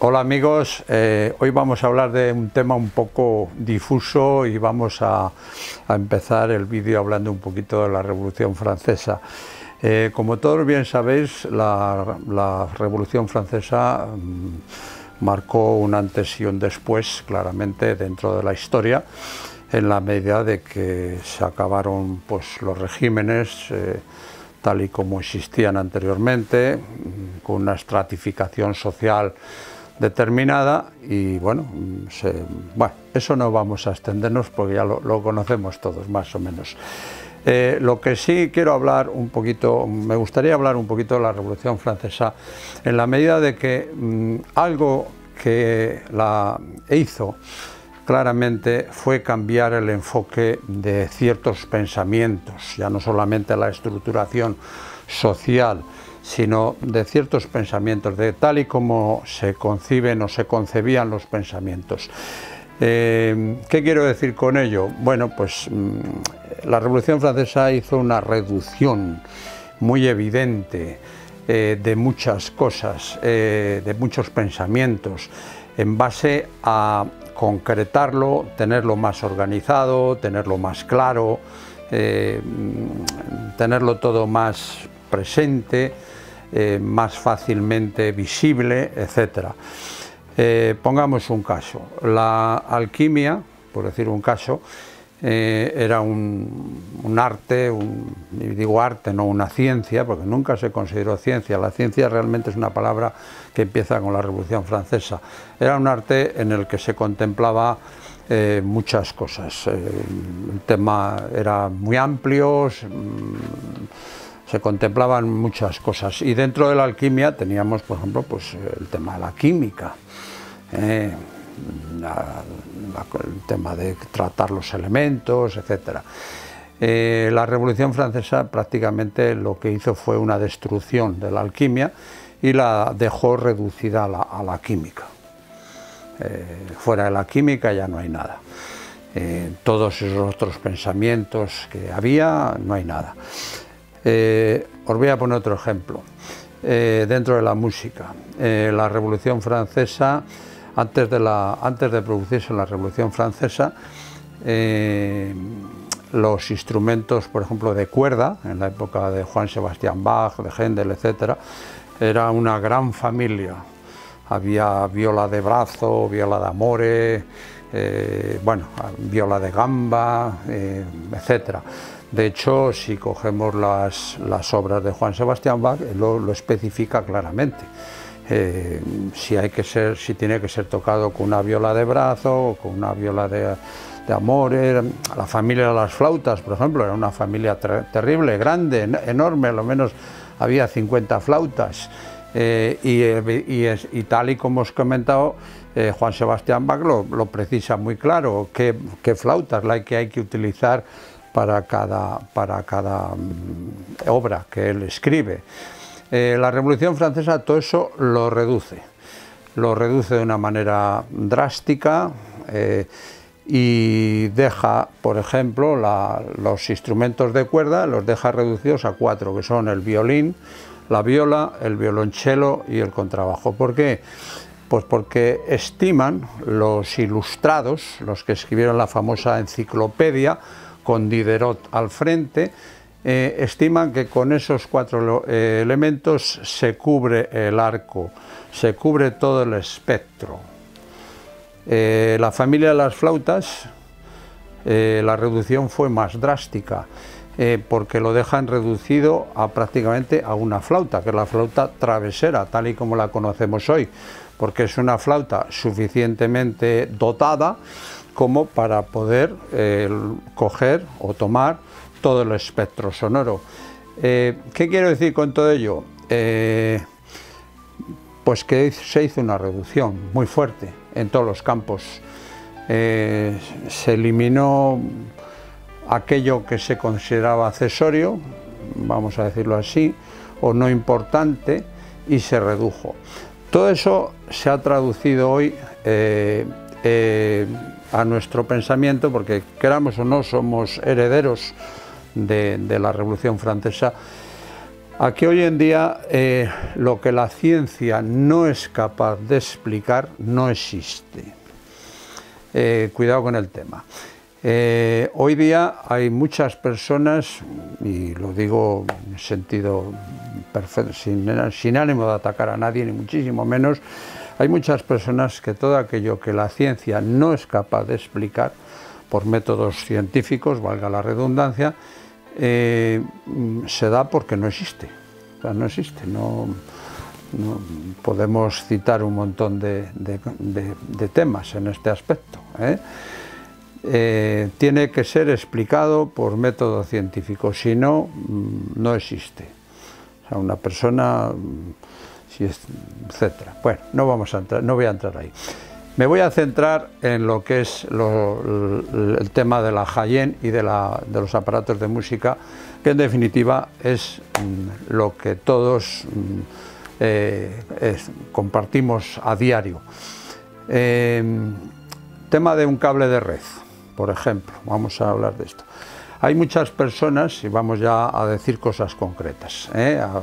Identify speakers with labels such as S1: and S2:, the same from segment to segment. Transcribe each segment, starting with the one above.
S1: Hola amigos, hoy vamos a hablar de un tema un poco difuso y vamos a empezar el vídeo hablando un poquito de la Revolución Francesa. Como todos bien sabéis, la Revolución Francesa marcó un antes y un después claramente dentro de la historia, en la medida de que se acabaron pues, los regímenes tal y como existían anteriormente, con una estratificación social determinada y bueno, eso no vamos a extendernos porque ya lo conocemos todos más o menos. Lo que sí quiero hablar un poquito, me gustaría hablar un poquito de la Revolución Francesa en la medida de que algo que la hizo claramente fue cambiar el enfoque de ciertos pensamientos, ya no solamente la estructuración social, sino de ciertos pensamientos, de tal y como se conciben o se concebían los pensamientos. ¿Qué quiero decir con ello? Bueno, pues la Revolución Francesa hizo una reducción muy evidente de muchas cosas, de muchos pensamientos, en base a concretarlo, tenerlo más organizado, tenerlo más claro, tenerlo todo más presente, más fácilmente visible, etc. Pongamos un caso. La alquimia, por decir un caso, era un arte, y digo arte, no una ciencia, porque nunca se consideró ciencia. La ciencia realmente es una palabra que empieza con la Revolución Francesa. Era un arte en el que se contemplaba muchas cosas. El tema era muy amplio, se contemplaban muchas cosas y dentro de la alquimia teníamos, por ejemplo, pues, el tema de la química, el tema de tratar los elementos, etc. La Revolución Francesa prácticamente lo que hizo fue una destrucción de la alquimia y la dejó reducida a la química. Fuera de la química ya no hay nada. Todos esos otros pensamientos que había, no hay nada. Os voy a poner otro ejemplo. Dentro de la música, la Revolución Francesa, antes de producirse la Revolución Francesa, los instrumentos, por ejemplo, de cuerda, en la época de Johann Sebastian Bach, de Händel, etc., era una gran familia. Había viola de brazo, viola de amore, viola de gamba, etc. De hecho, si cogemos las obras de Johann Sebastian Bach, lo especifica claramente. Si tiene que ser tocado con una viola de brazo o con una viola de amore. La familia de las flautas, por ejemplo, era una familia terrible, grande, enorme, a lo menos había 50 flautas. Y tal y como os he comentado, Johann Sebastian Bach lo precisa muy claro, qué flautas que hay que utilizar para cada obra que él escribe. La Revolución Francesa todo eso lo reduce de una manera drástica y deja, por ejemplo, los instrumentos de cuerda, los deja reducidos a 4, que son el violín, la viola, el violonchelo y el contrabajo. ¿Por qué? Pues porque estiman los ilustrados, los que escribieron la famosa enciclopedia, con Diderot al frente, estiman que con esos 4 elementos se cubre el arco, se cubre todo el espectro. La familia de las flautas, la reducción fue más drástica, porque lo dejan reducido prácticamente a una flauta, que es la flauta travesera, tal y como la conocemos hoy, porque es una flauta suficientemente dotada como para poder coger o tomar todo el espectro sonoro. ¿Qué quiero decir con todo ello? Pues que se hizo una reducción muy fuerte en todos los campos. Se eliminó aquello que se consideraba accesorio, vamos a decirlo así, o no importante, y se redujo. Todo eso se ha traducido hoy a nuestro pensamiento, porque queramos o no somos herederos de la Revolución Francesa, Aquí hoy en día lo que la ciencia no es capaz de explicar no existe. Cuidado con el tema. Hoy día hay muchas personas, y lo digo en sentido perfecto, sin ánimo de atacar a nadie, ni muchísimo menos, hay muchas personas que todo aquello que la ciencia no es capaz de explicar por métodos científicos, valga la redundancia, se da porque no existe. O sea, no existe, no podemos citar un montón de temas en este aspecto, tiene que ser explicado por método científico, si no, no existe. O sea, una persona, etcétera. Bueno, no voy a entrar ahí. Me voy a centrar en lo que es el tema de la high-end y de los aparatos de música, que en definitiva es lo que todos compartimos a diario. Tema de un cable de red, por ejemplo, vamos a hablar de esto. Hay muchas personas, y vamos ya a decir cosas concretas,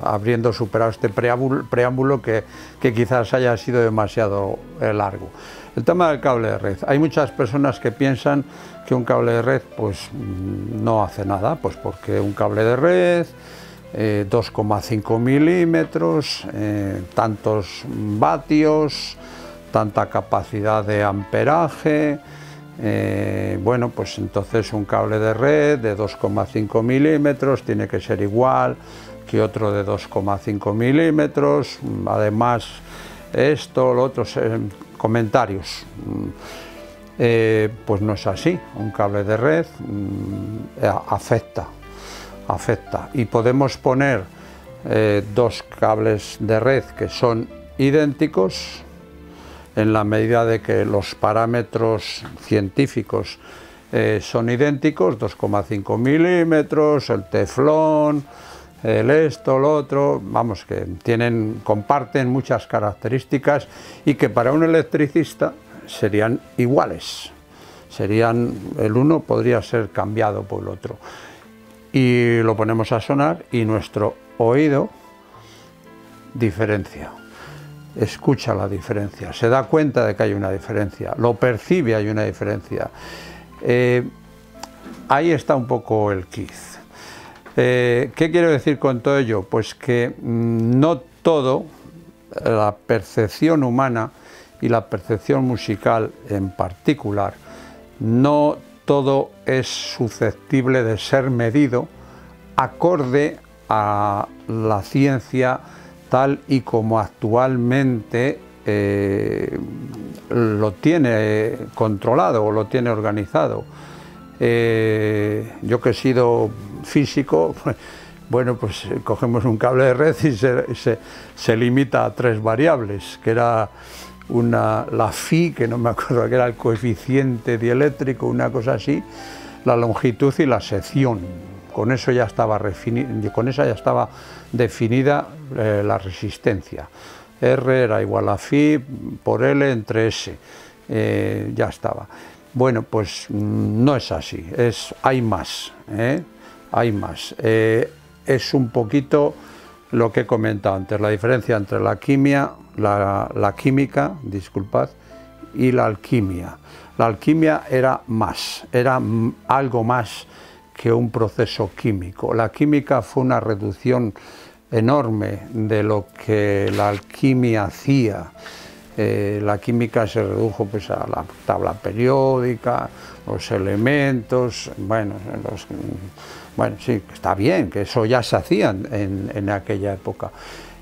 S1: habiendo superado este preámbulo que quizás haya sido demasiado largo. El tema del cable de red. Hay muchas personas que piensan que un cable de red pues no hace nada, pues porque un cable de red, 2,5 milímetros, tantos vatios, tanta capacidad de amperaje. Bueno, pues entonces un cable de red de 2,5 milímetros tiene que ser igual que otro de 2,5 milímetros, además esto, lo otro, comentarios. Pues no es así, un cable de red afecta, y podemos poner dos cables de red que son idénticos, en la medida de que los parámetros científicos son idénticos, 2,5 milímetros, el teflón, el esto, lo otro, vamos, que comparten muchas características y que para un electricista serían iguales, el uno podría ser cambiado por el otro. Y lo ponemos a sonar y nuestro oído diferencia. Escucha la diferencia, se da cuenta de que hay una diferencia, lo percibe, hay una diferencia. Ahí está un poco el quiz. ¿Qué quiero decir con todo ello? Pues que no todo, la percepción humana y la percepción musical en particular, no todo es susceptible de ser medido acorde a la ciencia tal y como actualmente lo tiene controlado o lo tiene organizado. Yo que he sido físico, bueno, pues cogemos un cable de red y se limita a 3 variables, que era la phi, que no me acuerdo, que era el coeficiente dieléctrico, una cosa así, la longitud y la sección. Con eso ya estaba definida la resistencia. R era igual a phi por L entre S, ya estaba. Bueno, pues no es así, hay más, hay más. Es un poquito lo que he comentado antes, la diferencia entre la química, disculpad, y la alquimia. La alquimia era algo más que un proceso químico. La química fue una reducción enorme de lo que la alquimia hacía. La química se redujo pues a la tabla periódica, los elementos, bueno, sí, está bien, que eso ya se hacía en aquella época,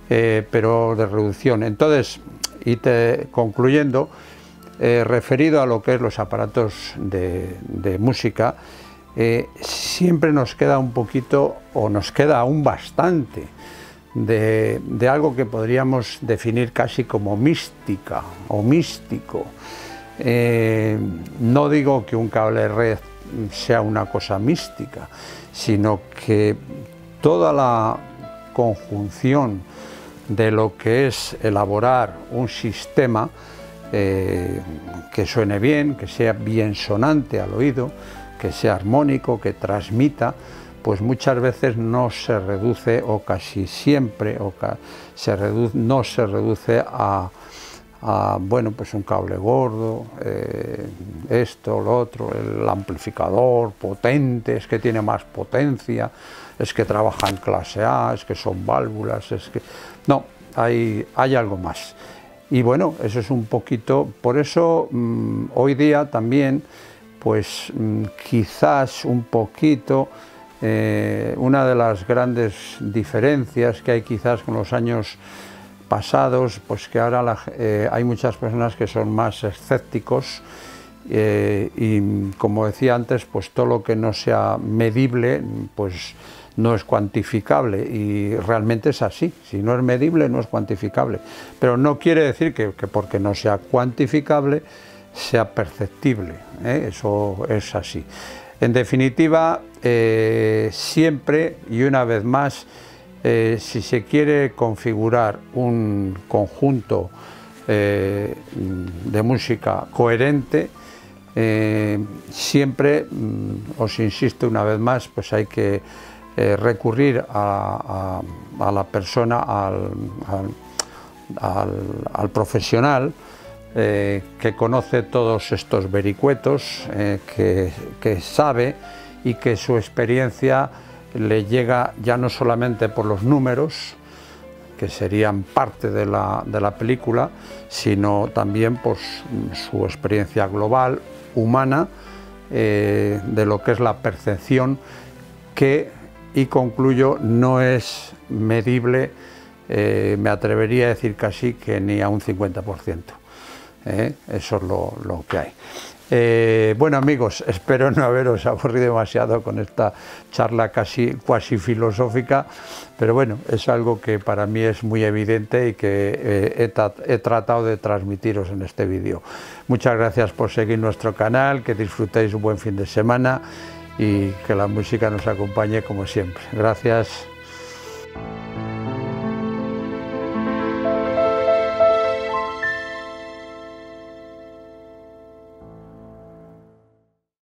S1: pero de reducción. Entonces, concluyendo, referido a lo que es los aparatos de música, siempre nos queda un poquito, o nos queda aún bastante, de algo que podríamos definir casi como mística o místico. No digo que un cable de red sea una cosa mística, sino que toda la conjunción de lo que es elaborar un sistema que suene bien, que sea bien sonante al oído, que sea armónico, que transmita, pues muchas veces no se reduce, o casi siempre no se reduce a bueno, pues un cable gordo, esto, lo otro, el amplificador potente, es que tiene más potencia, es que trabaja en clase A, es que son válvulas, es que... No, hay algo más. Y bueno, eso es un poquito, por eso hoy día también, pues quizás un poquito, una de las grandes diferencias que hay quizás con los años pasados, pues que ahora hay muchas personas que son más escépticos y como decía antes, pues todo lo que no sea medible, pues no es cuantificable, y realmente es así. Si no es medible, no es cuantificable, pero no quiere decir que porque no sea cuantificable sea perceptible, eso es así. En definitiva, siempre y una vez más, si se quiere configurar un conjunto de música coherente, siempre, os insisto una vez más, pues hay que recurrir a la persona, al profesional que conoce todos estos vericuetos, que sabe, y que su experiencia le llega ya no solamente por los números, que serían parte de la película, sino también por su experiencia global, humana, de lo que es la percepción, que, y concluyo, no es medible, me atrevería a decir casi que ni a un 50%. Eso es lo que hay. Bueno, amigos, espero no haberos aburrido demasiado con esta charla cuasi filosófica, pero bueno, es algo que para mí es muy evidente y que he tratado de transmitiros en este vídeo. Muchas gracias por seguir nuestro canal, que disfrutéis un buen fin de semana y que la música nos acompañe como siempre. Gracias.